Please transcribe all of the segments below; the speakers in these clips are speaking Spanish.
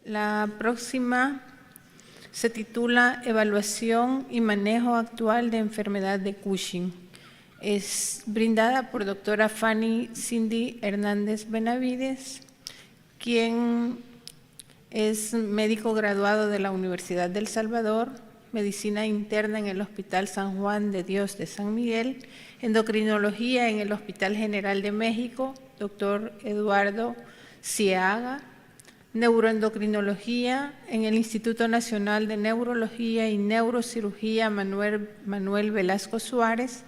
La próxima se titula Evaluación y manejo actual de enfermedad de Cushing. Es brindada por doctora Fanny Cindy Hernández Benavides, quien es médico graduado de la Universidad del Salvador, medicina interna en el Hospital San Juan de Dios de San Miguel, endocrinología en el Hospital General de México, doctor Eduardo Ciaga, neuroendocrinología en el Instituto Nacional de Neurología y Neurocirugía Manuel Velasco Suárez.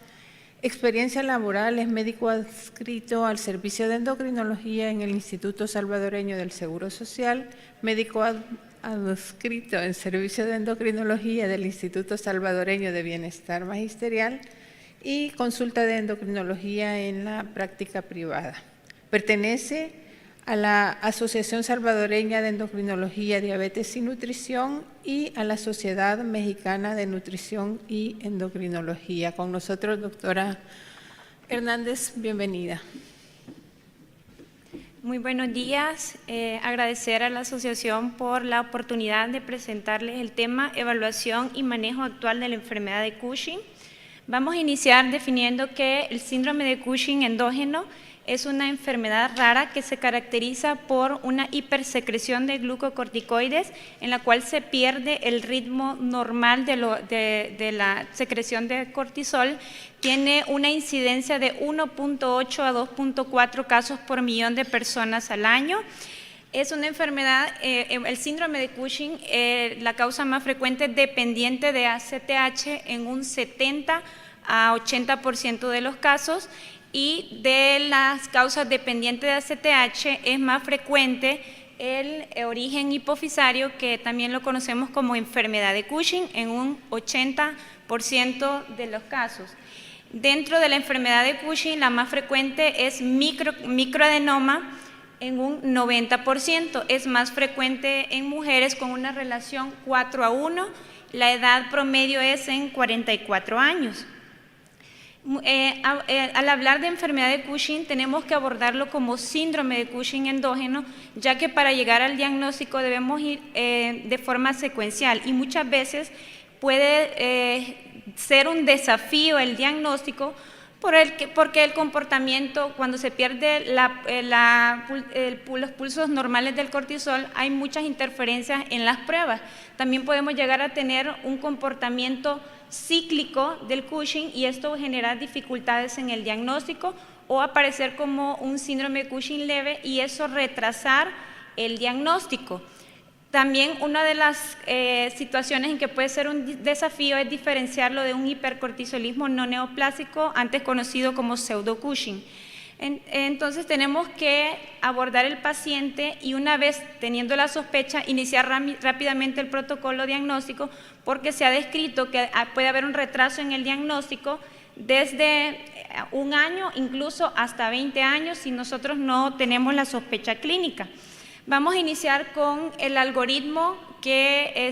Experiencia laboral, es médico adscrito al Servicio de Endocrinología en el Instituto Salvadoreño del Seguro Social, médico adscrito en Servicio de Endocrinología del Instituto Salvadoreño de Bienestar Magisterial y consulta de endocrinología en la práctica privada. Pertenece a la Asociación Salvadoreña de Endocrinología, Diabetes y Nutrición y a la Sociedad Mexicana de Nutrición y Endocrinología. Con nosotros, doctora Hernández, bienvenida. Muy buenos días. Agradecer a la asociación por la oportunidad de presentarles el tema Evaluación y manejo actual de la enfermedad de Cushing. Vamos a iniciar definiendo que el síndrome de Cushing endógeno es una enfermedad rara que se caracteriza por una hipersecreción de glucocorticoides en la cual se pierde el ritmo normal de la secreción de cortisol. Tiene una incidencia de 1.8 a 2.4 casos por millón de personas al año. Es una enfermedad, el síndrome de Cushing, la causa más frecuente es dependiente de ACTH en un 70 a 80% de los casos. Y de las causas dependientes de ACTH es más frecuente el origen hipofisario, que también lo conocemos como enfermedad de Cushing, en un 80% de los casos. Dentro de la enfermedad de Cushing, la más frecuente es microadenoma en un 90%. Es más frecuente en mujeres con una relación 4:1. La edad promedio es en 44 años. Al hablar de enfermedad de Cushing tenemos que abordarlo como síndrome de Cushing endógeno, ya que para llegar al diagnóstico debemos ir de forma secuencial y muchas veces puede ser un desafío el diagnóstico porque el comportamiento, cuando se pierde los pulsos normales del cortisol, hay muchas interferencias en las pruebas. También podemos llegar a tener un comportamiento cíclico del Cushing y esto genera dificultades en el diagnóstico o aparecer como un síndrome de Cushing leve y eso retrasar el diagnóstico. También una de las situaciones en que puede ser un desafío es diferenciarlo de un hipercortisolismo no neoplásico, antes conocido como pseudo-Cushing. Entonces tenemos que abordar el paciente y una vez teniendo la sospecha, iniciar rápidamente el protocolo diagnóstico, porque se ha descrito que puede haber un retraso en el diagnóstico desde un año, incluso hasta 20 años, si nosotros no tenemos la sospecha clínica. Vamos a iniciar con el algoritmo que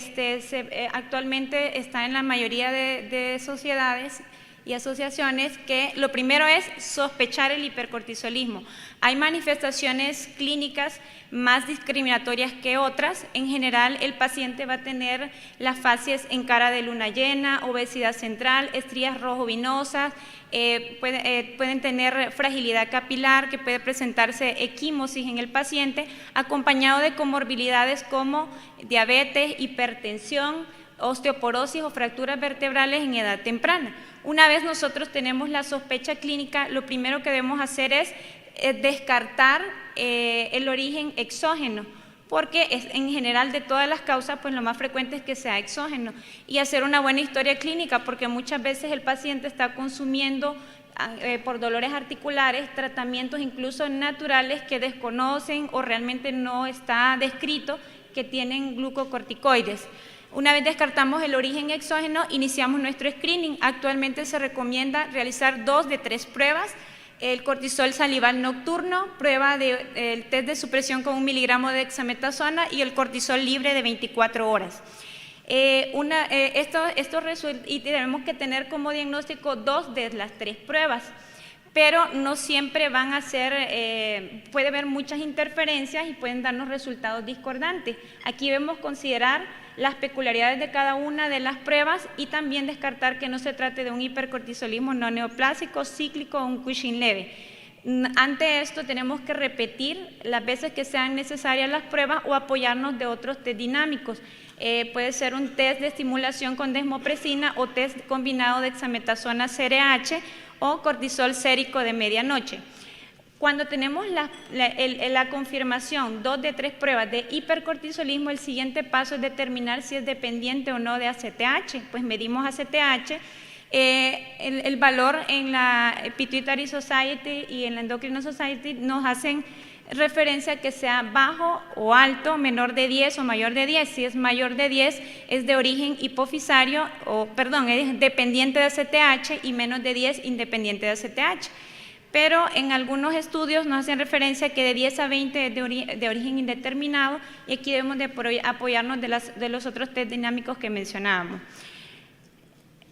actualmente está en la mayoría de sociedades y asociaciones, que lo primero es sospechar el hipercortisolismo. Hay manifestaciones clínicas más discriminatorias que otras. En general, el paciente va a tener las facies en cara de luna llena, obesidad central, estrías rojo-vinosas, pueden tener fragilidad capilar, que puede presentarse equimosis en el paciente, acompañado de comorbilidades como diabetes, hipertensión, osteoporosis o fracturas vertebrales en edad temprana. Una vez nosotros tenemos la sospecha clínica, lo primero que debemos hacer es descartar el origen exógeno, porque en general de todas las causas, pues lo más frecuente es que sea exógeno, y hacer una buena historia clínica, porque muchas veces el paciente está consumiendo por dolores articulares tratamientos incluso naturales que desconocen o realmente no está descrito que tienen glucocorticoides. Una vez descartamos el origen exógeno, iniciamos nuestro screening. Actualmente se recomienda realizar 2 de 3 pruebas: el cortisol salival nocturno, prueba del test de supresión con 1 miligramo de dexametasona y el cortisol libre de 24 horas. Y tenemos que tener como diagnóstico 2 de las 3 pruebas. pero no siempre van a ser, puede haber muchas interferencias y pueden darnos resultados discordantes. Aquí debemos considerar las peculiaridades de cada una de las pruebas y también descartar que no se trate de un hipercortisolismo no neoplásico, cíclico o un Cushing leve. Ante esto tenemos que repetir las veces que sean necesarias las pruebas o apoyarnos de otros test dinámicos. Puede ser un test de estimulación con desmopresina o test combinado de dexametasona CRH o cortisol sérico de medianoche. Cuando tenemos la confirmación 2 de 3 pruebas de hipercortisolismo, el siguiente paso es determinar si es dependiente o no de ACTH. Pues medimos ACTH, el valor en la Pituitary Society y en la Endocrine Society nos hacen referencia a que sea bajo o alto, menor de 10 o mayor de 10. Si es mayor de 10 es de origen hipofisario, es dependiente de ACTH, y menos de 10 independiente de ACTH. Pero en algunos estudios nos hacen referencia a que de 10 a 20 es de origen indeterminado, y aquí debemos de apoyarnos de los otros test dinámicos que mencionábamos.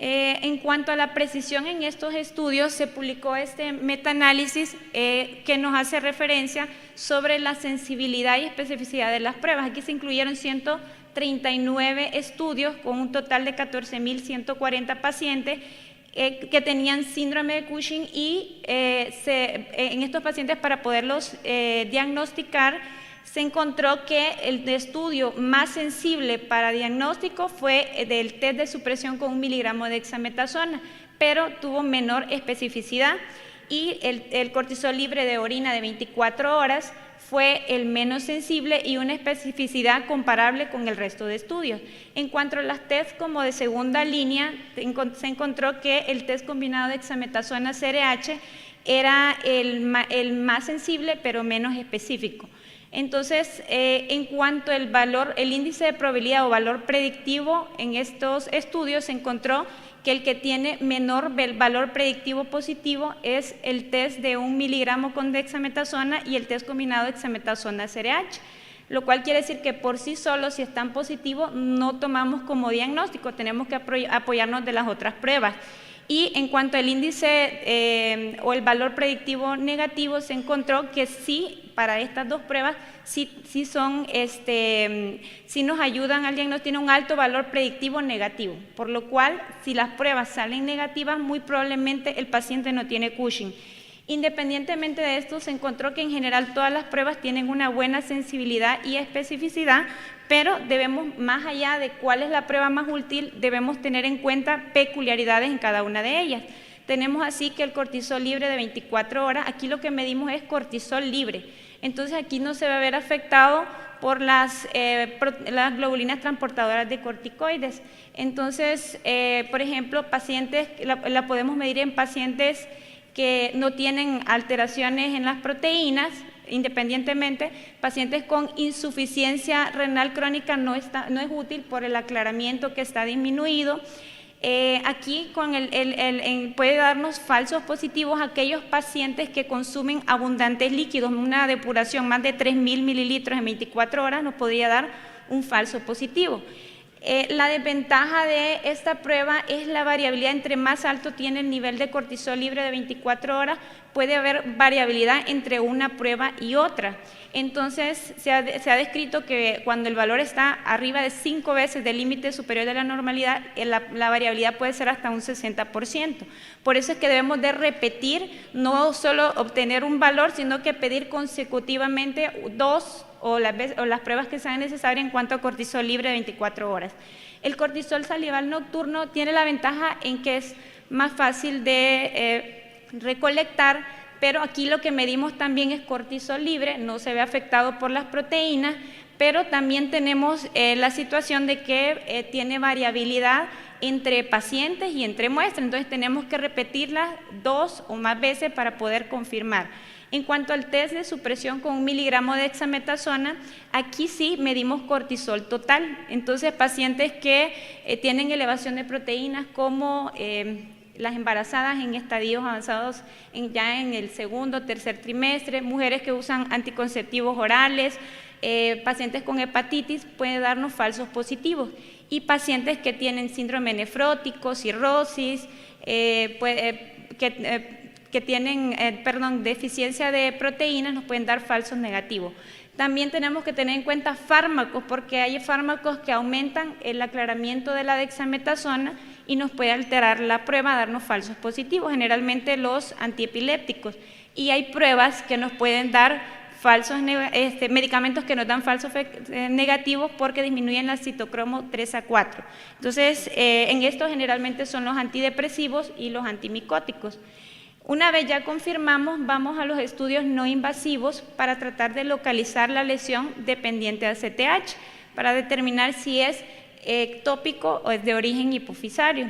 En cuanto a la precisión en estos estudios, se publicó este metaanálisis que nos hace referencia sobre la sensibilidad y especificidad de las pruebas. Aquí se incluyeron 139 estudios con un total de 14.140 pacientes que tenían síndrome de Cushing, y en estos pacientes, para poderlos diagnosticar, se encontró que el estudio más sensible para diagnóstico fue del test de supresión con 1 miligramo de dexametasona, pero tuvo menor especificidad, y el cortisol libre de orina de 24 horas fue el menos sensible y una especificidad comparable con el resto de estudios. En cuanto a las test como de segunda línea, se encontró que el test combinado de dexametasona CRH era el más sensible pero menos específico. Entonces, en cuanto al valor, el índice de probabilidad o valor predictivo en estos estudios, se encontró que el que tiene menor valor predictivo positivo es el test de 1 miligramo con dexametasona y el test combinado de dexametasona CRH, lo cual quiere decir que por sí solos, si están positivos, no tomamos como diagnóstico, tenemos que apoyarnos de las otras pruebas. Y en cuanto al índice o el valor predictivo negativo, se encontró que sí, para estas dos pruebas, sí nos ayudan al diagnóstico, tiene un alto valor predictivo negativo, por lo cual, si las pruebas salen negativas, muy probablemente el paciente no tiene Cushing. Independientemente de esto, se encontró que en general todas las pruebas tienen una buena sensibilidad y especificidad, pero debemos, más allá de cuál es la prueba más útil, debemos tener en cuenta peculiaridades en cada una de ellas. Tenemos así que el cortisol libre de 24 horas, aquí lo que medimos es cortisol libre, entonces aquí no se va a ver afectado por las globulinas transportadoras de corticoides. Entonces, por ejemplo, pacientes, la podemos medir en pacientes que no tienen alteraciones en las proteínas, independientemente. Pacientes con insuficiencia renal crónica no es útil por el aclaramiento que está disminuido. Aquí puede darnos falsos positivos aquellos pacientes que consumen abundantes líquidos, una depuración más de 3.000 mililitros en 24 horas nos podría dar un falso positivo. La desventaja de esta prueba es la variabilidad. Entre más alto tiene el nivel de cortisol libre de 24 horas, puede haber variabilidad entre una prueba y otra. Entonces, se ha descrito que cuando el valor está arriba de 5 veces del límite superior de la normalidad, la variabilidad puede ser hasta un 60%. Por eso es que debemos de repetir, no solo obtener un valor, sino que pedir consecutivamente 2 o las pruebas que sean necesarias en cuanto a cortisol libre de 24 horas. El cortisol salival nocturno tiene la ventaja en que es más fácil de recolectar, pero aquí lo que medimos también es cortisol libre, no se ve afectado por las proteínas, pero también tenemos la situación de que tiene variabilidad entre pacientes y entre muestras, entonces tenemos que repetirlas 2 o más veces para poder confirmar. En cuanto al test de supresión con 1 miligramo de dexametasona, aquí sí medimos cortisol total. Entonces, pacientes que tienen elevación de proteínas como las embarazadas en estadios avanzados ya en el segundo o tercer trimestre, mujeres que usan anticonceptivos orales, pacientes con hepatitis, puede darnos falsos positivos. Y pacientes que tienen síndrome nefrótico, cirrosis, que tienen deficiencia de proteínas nos pueden dar falsos negativos. También tenemos que tener en cuenta fármacos, porque hay fármacos que aumentan el aclaramiento de la dexametasona y nos puede alterar la prueba, darnos falsos positivos, generalmente los antiepilépticos. Y hay pruebas que nos pueden dar medicamentos que nos dan falsos negativos porque disminuyen la citocromo 3 a 4. Entonces, en esto generalmente son los antidepresivos y los antimicóticos. Una vez ya confirmamos, vamos a los estudios no invasivos para tratar de localizar la lesión dependiente de ACTH, para determinar si es ectópico o es de origen hipofisario.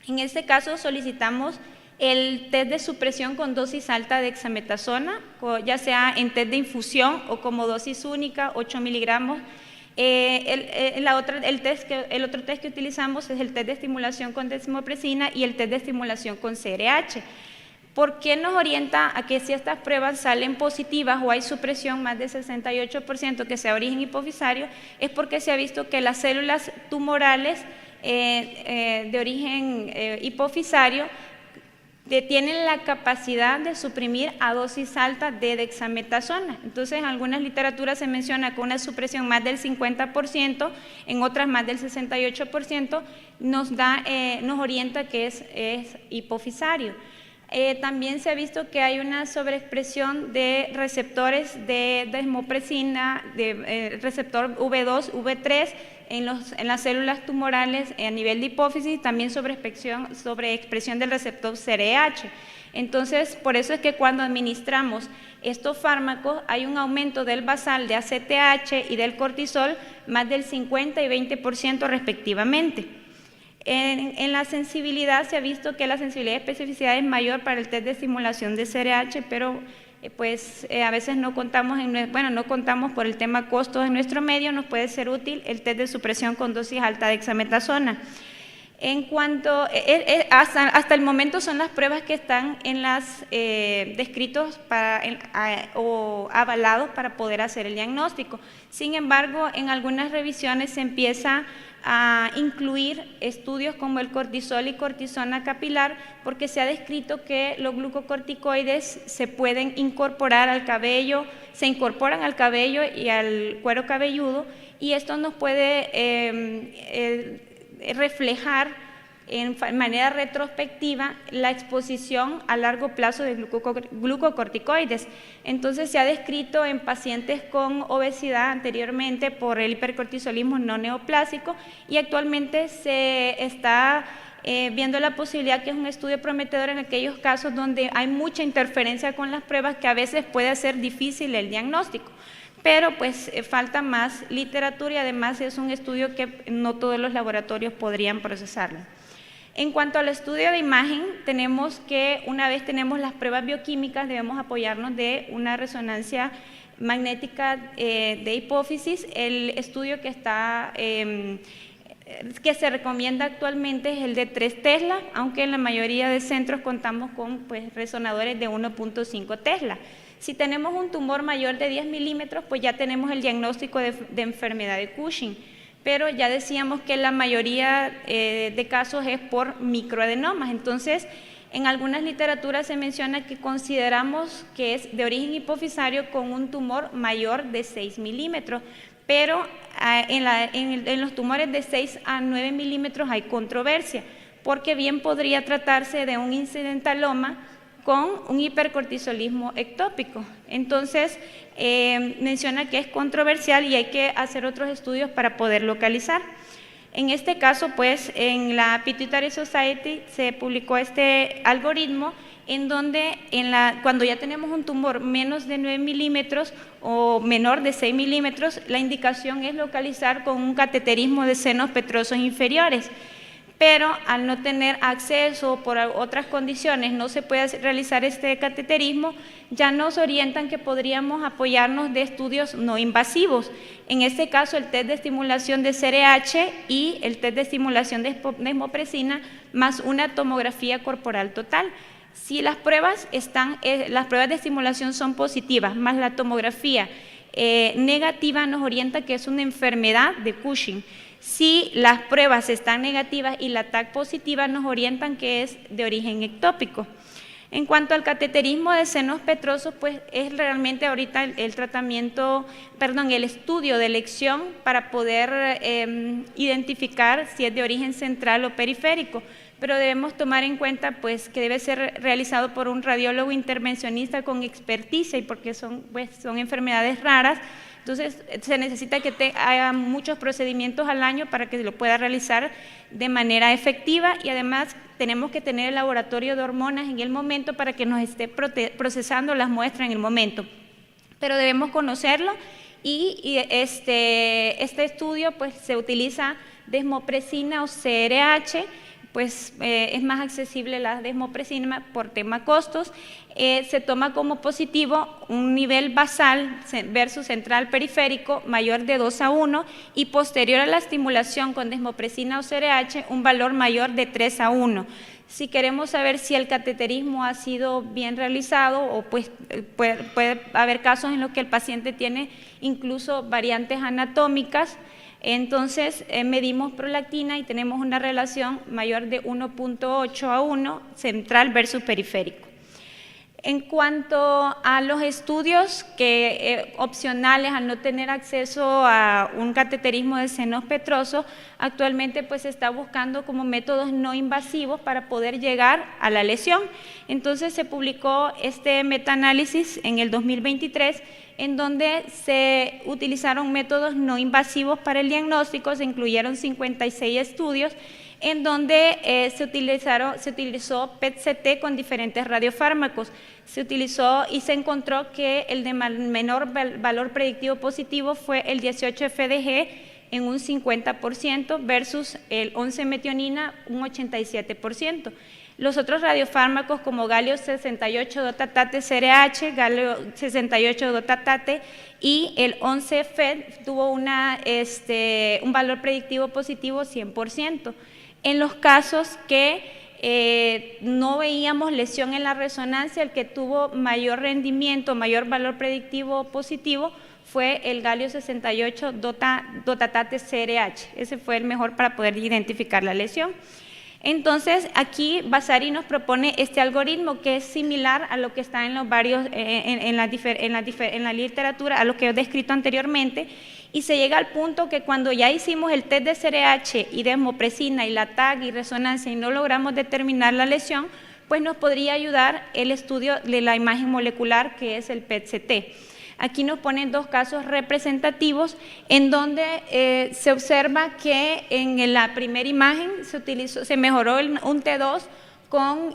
En este caso solicitamos el test de supresión con dosis alta de dexametasona, ya sea en test de infusión o como dosis única, 8 miligramos. El otro test que utilizamos es el test de estimulación con desmopresina y el test de estimulación con CRH. ¿Por qué nos orienta a que si estas pruebas salen positivas o hay supresión más del 68% que sea origen hipofisario? Es porque se ha visto que las células tumorales de origen hipofisario tienen la capacidad de suprimir a dosis alta de dexametasona. Entonces, en algunas literaturas se menciona que una supresión más del 50%, en otras más del 68%, nos orienta que es hipofisario. También se ha visto que hay una sobreexpresión de receptores de desmopresina, de receptor V2, V3 en las células tumorales a nivel de hipófisis, también sobreexpresión del receptor CRH. Entonces, por eso es que cuando administramos estos fármacos hay un aumento del basal de ACTH y del cortisol más del 50 y 20% respectivamente. En la sensibilidad se ha visto que la sensibilidad y especificidad es mayor para el test de estimulación de CRH, pero a veces no contamos, no contamos por el tema costos en nuestro medio, nos puede ser útil el test de supresión con dosis alta de dexametasona. En cuanto, hasta el momento son las pruebas que están en las descritos o avalados para poder hacer el diagnóstico. Sin embargo, en algunas revisiones se empieza a incluir estudios como el cortisol y cortisona capilar, porque se ha descrito que los glucocorticoides se pueden incorporar al cabello, se incorporan al cabello y al cuero cabelludo, y esto nos puede reflejar en manera retrospectiva la exposición a largo plazo de glucocorticoides. Entonces se ha descrito en pacientes con obesidad anteriormente por el hipercortisolismo no neoplásico, y actualmente se está viendo la posibilidad, que es un estudio prometedor en aquellos casos donde hay mucha interferencia con las pruebas, que a veces puede hacer difícil el diagnóstico. Pero pues falta más literatura y además es un estudio que no todos los laboratorios podrían procesarlo. En cuanto al estudio de imagen, tenemos que una vez tenemos las pruebas bioquímicas debemos apoyarnos de una resonancia magnética de hipófisis. El estudio que se recomienda actualmente es el de 3 Tesla, aunque en la mayoría de centros contamos con resonadores de 1.5 Tesla. Si tenemos un tumor mayor de 10 milímetros, pues ya tenemos el diagnóstico de enfermedad de Cushing, pero ya decíamos que la mayoría de casos es por microadenomas. Entonces, en algunas literaturas se menciona que consideramos que es de origen hipofisario con un tumor mayor de 6 milímetros, pero en los tumores de 6 a 9 milímetros hay controversia, porque bien podría tratarse de un incidentaloma con un hipercortisolismo ectópico. Entonces, menciona que es controversial y hay que hacer otros estudios para poder localizar. En este caso, pues, en la Pituitary Society se publicó este algoritmo en donde cuando ya tenemos un tumor menos de 9 milímetros o menor de 6 milímetros, la indicación es localizar con un cateterismo de senos petrosos inferiores. Pero al no tener acceso o por otras condiciones no se puede realizar este cateterismo, ya nos orientan que podríamos apoyarnos de estudios no invasivos. En este caso, el test de estimulación de CRH y el test de estimulación de desmopresina más una tomografía corporal total. Si las pruebas de estimulación son positivas, más la tomografía negativa nos orienta que es una enfermedad de Cushing. Si las pruebas están negativas y la TAC positiva nos orientan que es de origen ectópico. En cuanto al cateterismo de senos petrosos, pues es realmente ahorita el estudio de elección para poder identificar si es de origen central o periférico, pero debemos tomar en cuenta pues que debe ser realizado por un radiólogo intervencionista con experticia y porque son enfermedades raras. Entonces, se necesita que haya muchos procedimientos al año para que lo pueda realizar de manera efectiva y además tenemos que tener el laboratorio de hormonas en el momento para que nos esté procesando las muestras en el momento. Pero debemos conocerlo y este estudio pues se utiliza desmopresina o CRH, pues es más accesible la desmopresina por tema costos. Se toma como positivo un nivel basal versus central periférico mayor de 2:1 y posterior a la estimulación con desmopresina o CRH un valor mayor de 3:1. Si queremos saber si el cateterismo ha sido bien realizado o pues puede haber casos en los que el paciente tiene incluso variantes anatómicas, entonces medimos prolactina y tenemos una relación mayor de 1.8:1 central versus periférico. En cuanto a los estudios opcionales al no tener acceso a un cateterismo de senos petrosos, actualmente pues se está buscando como métodos no invasivos para poder llegar a la lesión. Entonces se publicó este metaanálisis en el 2023 en donde se utilizaron métodos no invasivos para el diagnóstico, se incluyeron 56 estudios en donde se utilizó PET-CT con diferentes radiofármacos. Se utilizó y se encontró que el de menor valor predictivo positivo fue el 18-FDG en un 50% versus el 11-metionina un 87%. Los otros radiofármacos como galio 68-dotatate CRH, galio 68-dotatate y el 11-FED tuvo un valor predictivo positivo 100%. En los casos que no veíamos lesión en la resonancia, el que tuvo mayor rendimiento, mayor valor predictivo positivo fue el galio 68 dotatate CRH. Ese fue el mejor para poder identificar la lesión. Entonces, aquí Vasari nos propone este algoritmo que es similar a lo que está en los varios, en la literatura, a lo que he descrito anteriormente, y se llega al punto que cuando ya hicimos el test de CRH y desmopresina y la TAG y resonancia y no logramos determinar la lesión, pues nos podría ayudar el estudio de la imagen molecular que es el PET-CT. Aquí nos ponen dos casos representativos en donde se observa que en la primera imagen se mejoró un T2 con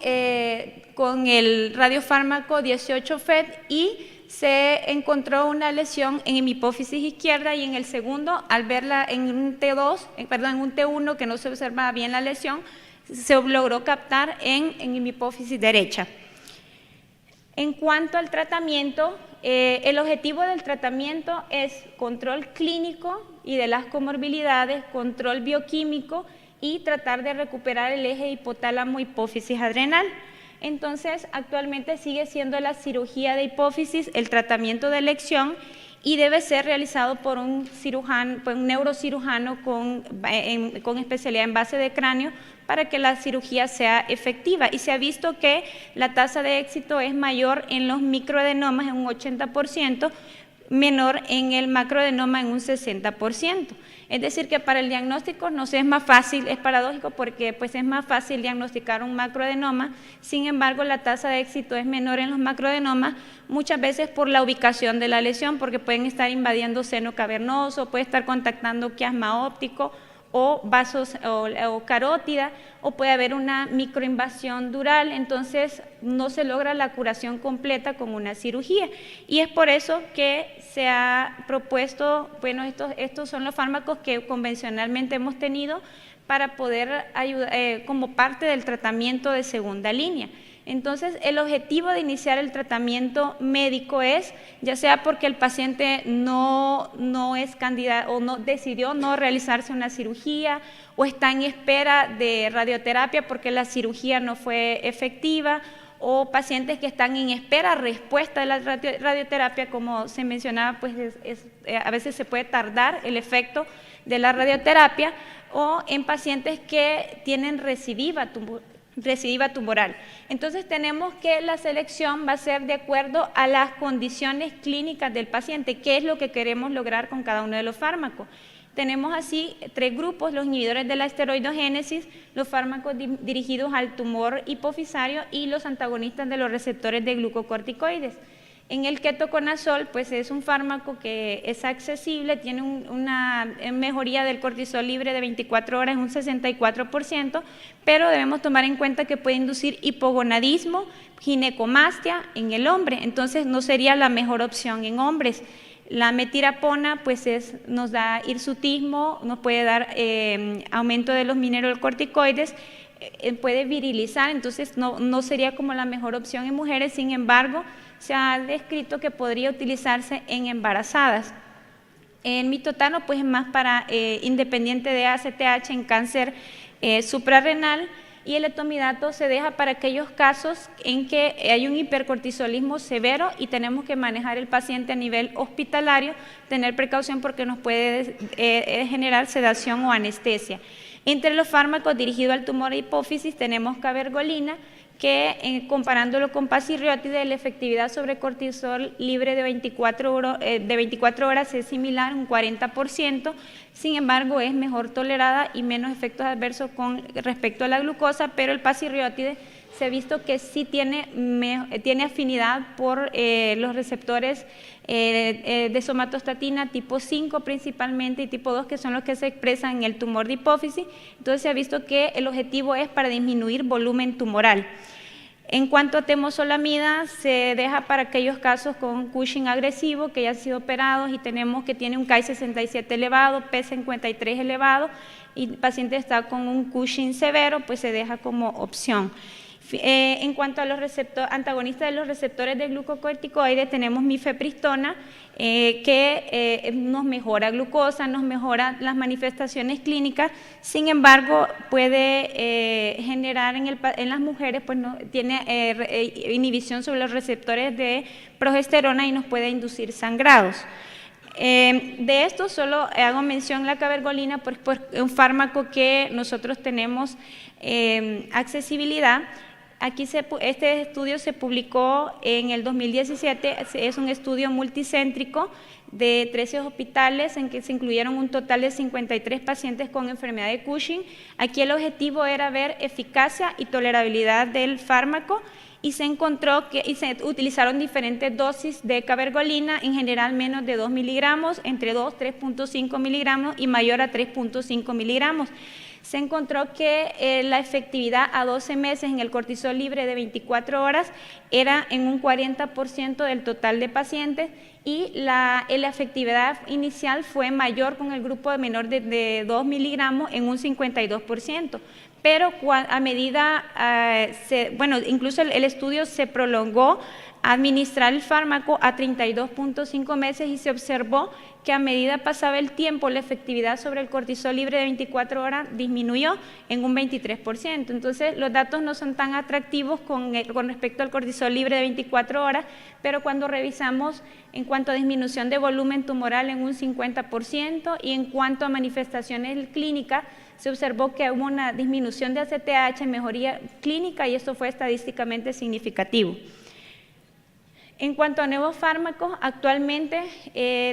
el radiofármaco 18-FED y se encontró una lesión en mi hipófisis izquierda y en el segundo, al verla en un T1 que no se observaba bien la lesión, se logró captar en mi hipófisis derecha. En cuanto al tratamiento, el objetivo del tratamiento es control clínico y de las comorbilidades, control bioquímico y tratar de recuperar el eje hipotálamo-hipófisis adrenal. Entonces, actualmente sigue siendo la cirugía de hipófisis el tratamiento de elección y debe ser realizado por un neurocirujano con especialidad en base de cráneo para que la cirugía sea efectiva. Y se ha visto que la tasa de éxito es mayor en los microadenomas en un 80%, menor en el macroadenoma en un 60%. Es decir, que para el diagnóstico nos es más fácil, es paradójico porque pues es más fácil diagnosticar un macroadenoma, sin embargo la tasa de éxito es menor en los macroadenomas, muchas veces por la ubicación de la lesión, porque pueden estar invadiendo seno cavernoso, puede estar contactando quiasma óptico o vasos o carótida, o puede haber una microinvasión dural, entonces no se logra la curación completa con una cirugía. Y es por eso que se ha propuesto, bueno, estos son los fármacos que convencionalmente hemos tenido para poder ayudar como parte del tratamiento de segunda línea. Entonces, el objetivo de iniciar el tratamiento médico es, ya sea porque el paciente no es candidato o decidió no realizarse una cirugía o está en espera de radioterapia porque la cirugía no fue efectiva, o pacientes que están en espera respuesta de la radioterapia, como se mencionaba, pues a veces se puede tardar el efecto de la radioterapia, o en pacientes que tienen recidiva recidiva tumoral. Entonces tenemos que la selección va a ser de acuerdo a las condiciones clínicas del paciente, qué es lo que queremos lograr con cada uno de los fármacos. Tenemos así 3 grupos: los inhibidores de la esteroidogénesis, los fármacos dirigidos al tumor hipofisario y los antagonistas de los receptores de glucocorticoides. En el ketoconazol, pues es un fármaco que es accesible, tiene una mejoría del cortisol libre de 24 horas en un 64%, pero debemos tomar en cuenta que puede inducir hipogonadismo, ginecomastia en el hombre, entonces no sería la mejor opción en hombres. La metirapona pues nos da hirsutismo, nos puede dar aumento de los mineralocorticoides, puede virilizar, entonces no sería como la mejor opción en mujeres. Sin embargo, se ha descrito que podría utilizarse en embarazadas. El mitotano pues es más para independiente de ACTH en cáncer suprarrenal, y el etomidato se deja para aquellos casos en que hay un hipercortisolismo severo y tenemos que manejar el paciente a nivel hospitalario, tener precaución porque nos puede generar sedación o anestesia. Entre los fármacos dirigidos al tumor de hipófisis tenemos cabergolina, que comparándolo con pasirriotide, la efectividad sobre cortisol libre de 24 horas es similar, un 40%, sin embargo es mejor tolerada y menos efectos adversos con respecto a la glucosa, pero el pasirriotide se ha visto que sí tiene afinidad por los receptores de somatostatina tipo 5 principalmente y tipo 2, que son los que se expresan en el tumor de hipófisis. Entonces se ha visto que el objetivo es para disminuir volumen tumoral. En cuanto a temozolomida, se deja para aquellos casos con Cushing agresivo que ya han sido operados y tenemos que tiene un Ki-67 elevado, P53 elevado y el paciente está con un Cushing severo, pues se deja como opción. En cuanto a los antagonistas de los receptores de glucocorticoides, tenemos mifepristona, que nos mejora glucosa, nos mejora las manifestaciones clínicas, sin embargo puede generar en las mujeres, pues no tiene inhibición sobre los receptores de progesterona y nos puede inducir sangrados. De esto solo hago mención la cabergolina, por un fármaco que nosotros tenemos accesibilidad. Aquí este estudio se publicó en el 2017, es un estudio multicéntrico de 13 hospitales en que se incluyeron un total de 53 pacientes con enfermedad de Cushing. Aquí el objetivo era ver eficacia y tolerabilidad del fármaco y se encontró que se utilizaron diferentes dosis de cabergolina, en general menos de 2 miligramos, entre 2, 3.5 miligramos y mayor a 3.5 miligramos. Se encontró que la efectividad a 12 meses en el cortisol libre de 24 horas era en un 40% del total de pacientes y la efectividad inicial fue mayor con el grupo de menor de 2 miligramos en un 52%. Pero a medida, incluso el estudio se prolongó a administrar el fármaco a 32.5 meses y se observó que a medida pasaba el tiempo la efectividad sobre el cortisol libre de 24 horas disminuyó en un 23%. Entonces los datos no son tan atractivos con respecto al cortisol libre de 24 horas, pero cuando revisamos en cuanto a disminución de volumen tumoral en un 50% y en cuanto a manifestaciones clínicas, se observó que hubo una disminución de ACTH, mejoría clínica, y esto fue estadísticamente significativo. En cuanto a nuevos fármacos, actualmente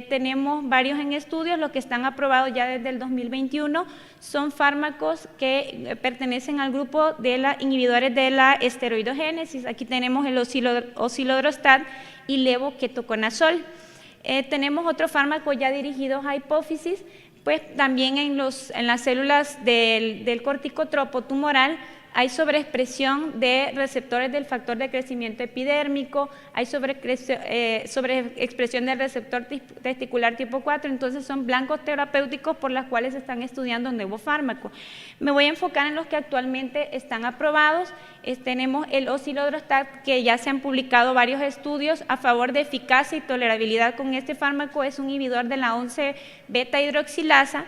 tenemos varios en estudios. Los que están aprobados ya desde el 2021 son fármacos que pertenecen al grupo de los inhibidores de la esteroidogénesis. Aquí tenemos el osilodrostat y levoquetoconazol. Tenemos otros fármacos ya dirigidos a hipófisis, pues también en las células del corticotropo tumoral hay sobreexpresión de receptores del factor de crecimiento epidérmico, hay sobreexpresión del receptor testicular tipo 4, entonces son blancos terapéuticos por las cuales se están estudiando nuevos fármacos. Me voy a enfocar en los que actualmente están aprobados. Tenemos el osilodrostat, que ya se han publicado varios estudios a favor de eficacia y tolerabilidad con este fármaco, es un inhibidor de la 11-beta hidroxilasa.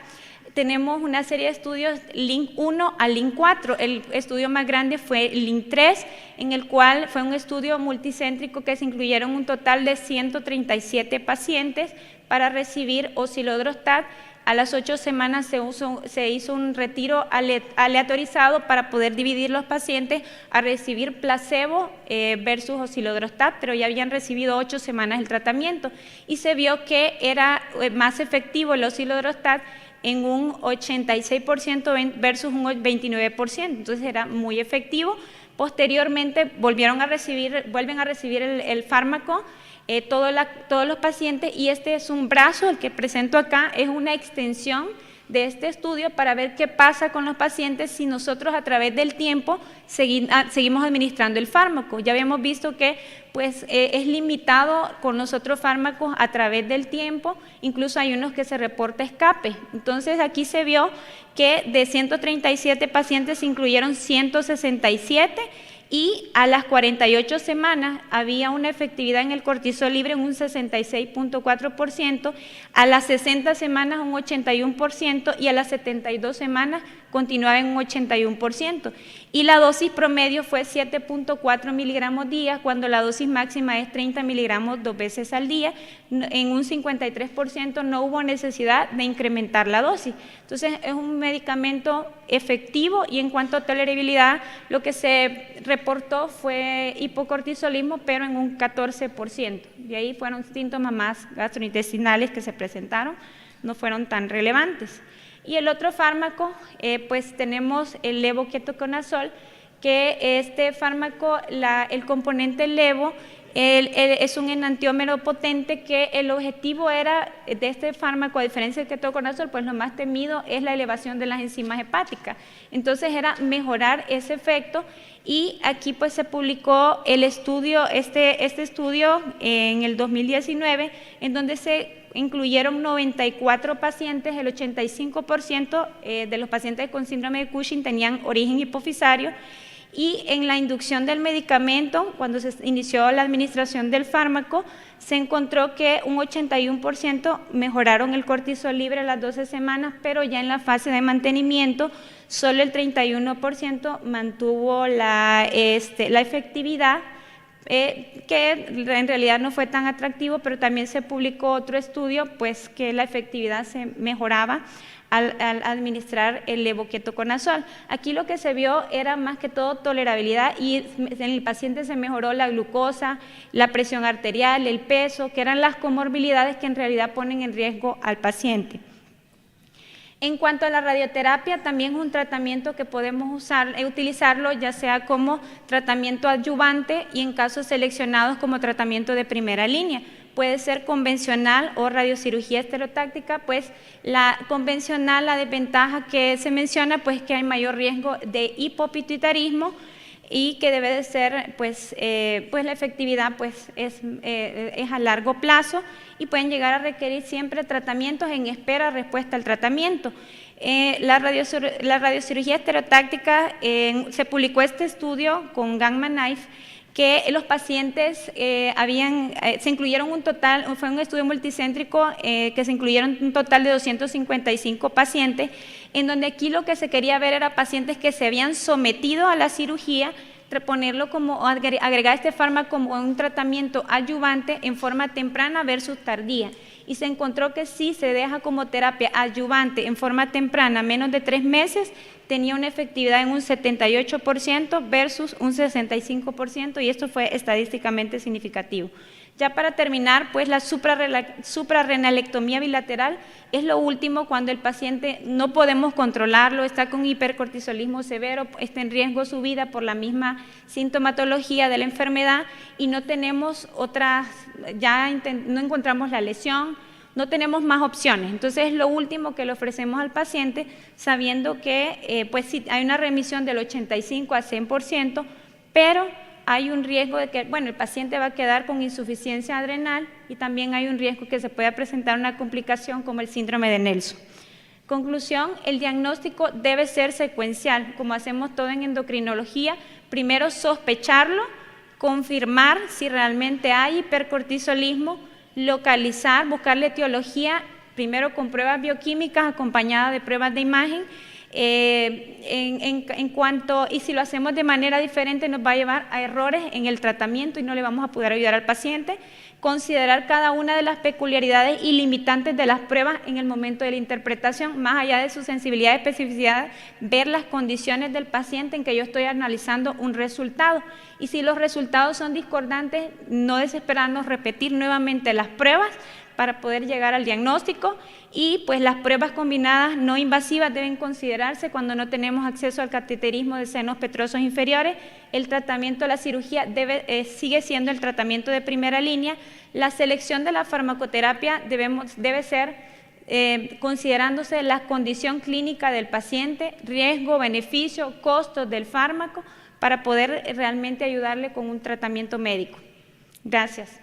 Tenemos una serie de estudios Link 1 a Link 4, el estudio más grande fue Link 3, en el cual fue un estudio multicéntrico que se incluyeron un total de 137 pacientes para recibir osilodrostat A las 8 semanas se hizo un retiro aleatorizado para poder dividir los pacientes a recibir placebo versus oscilodrostat, pero ya habían recibido 8 semanas el tratamiento y se vio que era más efectivo el oscilodrostat en un 86% versus un 29%, entonces era muy efectivo. Posteriormente vuelven a recibir el fármaco todos los pacientes, y este es un brazo, el que presento acá, es una extensión de este estudio para ver qué pasa con los pacientes si nosotros a través del tiempo seguimos administrando el fármaco. Ya habíamos visto que pues, es limitado con los otros fármacos a través del tiempo, incluso hay unos que se reporta escape. Entonces aquí se vio que de 137 pacientes se incluyeron 167 y a las 48 semanas había una efectividad en el cortisol libre en un 66.4%, a las 60 semanas un 81% y a las 72 semanas continuaba en un 81%. Y la dosis promedio fue 7.4 miligramos día, cuando la dosis máxima es 30 miligramos 2 veces al día. En un 53% no hubo necesidad de incrementar la dosis. Entonces es un medicamento efectivo, y en cuanto a tolerabilidad, lo que se reportó fue hipocortisolismo, pero en un 14%. De ahí fueron síntomas más gastrointestinales que se presentaron, no fueron tan relevantes. Y el otro fármaco, pues tenemos el levoquetoconazol, que este fármaco, el componente levo, es un enantiómero potente, que el objetivo era de este fármaco, a diferencia del ketoconazol, pues lo más temido es la elevación de las enzimas hepáticas. Entonces era mejorar ese efecto, y aquí pues se publicó el estudio, este estudio en el 2019, en donde se incluyeron 94 pacientes, el 85% de los pacientes con síndrome de Cushing tenían origen hipofisario, y en la inducción del medicamento, cuando se inició la administración del fármaco, se encontró que un 81% mejoraron el cortisol libre a las 12 semanas, pero ya en la fase de mantenimiento solo el 31% mantuvo la efectividad, que en realidad no fue tan atractivo, pero también se publicó otro estudio pues que la efectividad se mejoraba al administrar el levoquetoconazol. Aquí lo que se vio era más que todo tolerabilidad, y en el paciente se mejoró la glucosa, la presión arterial, el peso, que eran las comorbilidades que en realidad ponen en riesgo al paciente. En cuanto a la radioterapia, también es un tratamiento que podemos utilizarlo ya sea como tratamiento adyuvante y en casos seleccionados como tratamiento de primera línea. Puede ser convencional o radiocirugía estereotáctica. Pues la convencional, la desventaja que se menciona, pues que hay mayor riesgo de hipopituitarismo, y que debe de ser, pues la efectividad pues es a largo plazo, y pueden llegar a requerir siempre tratamientos en espera respuesta al tratamiento. La radiocirugía estereotáctica, se publicó este estudio con Gamma Knife, que los pacientes se incluyeron un total, fue un estudio multicéntrico que se incluyeron un total de 255 pacientes, en donde aquí lo que se quería ver era pacientes que se habían sometido a la cirugía, agregar este fármaco como un tratamiento adyuvante en forma temprana versus tardía. Y se encontró que si se deja como terapia adyuvante en forma temprana, menos de 3 meses, tenía una efectividad en un 78% versus un 65%, y esto fue estadísticamente significativo. Ya para terminar, pues la suprarrenalectomía bilateral es lo último cuando el paciente no podemos controlarlo, está con hipercortisolismo severo, está en riesgo su vida por la misma sintomatología de la enfermedad, y no tenemos no encontramos la lesión, no tenemos más opciones. Entonces es lo último que le ofrecemos al paciente, sabiendo que pues sí, hay una remisión del 85 a 100%, pero hay un riesgo de que, el paciente va a quedar con insuficiencia adrenal, y también hay un riesgo que se pueda presentar una complicación como el síndrome de Nelson. Conclusión, el diagnóstico debe ser secuencial, como hacemos todo en endocrinología. Primero sospecharlo, confirmar si realmente hay hipercortisolismo, localizar, buscar la etiología, primero con pruebas bioquímicas acompañadas de pruebas de imagen. Y si lo hacemos de manera diferente, nos va a llevar a errores en el tratamiento y no le vamos a poder ayudar al paciente. considerar cada una de las peculiaridades y limitantes de las pruebas en el momento de la interpretación, más allá de su sensibilidad y especificidad, ver las condiciones del paciente en que yo estoy analizando un resultado. Y si los resultados son discordantes, no desesperarnos, repetir nuevamente las pruebas para poder llegar al diagnóstico. Y pues las pruebas combinadas no invasivas deben considerarse cuando no tenemos acceso al cateterismo de senos petrosos inferiores. El tratamiento de la cirugía sigue siendo el tratamiento de primera línea. La selección de la farmacoterapia debe ser considerándose la condición clínica del paciente, riesgo, beneficio, costos del fármaco, para poder realmente ayudarle con un tratamiento médico. Gracias.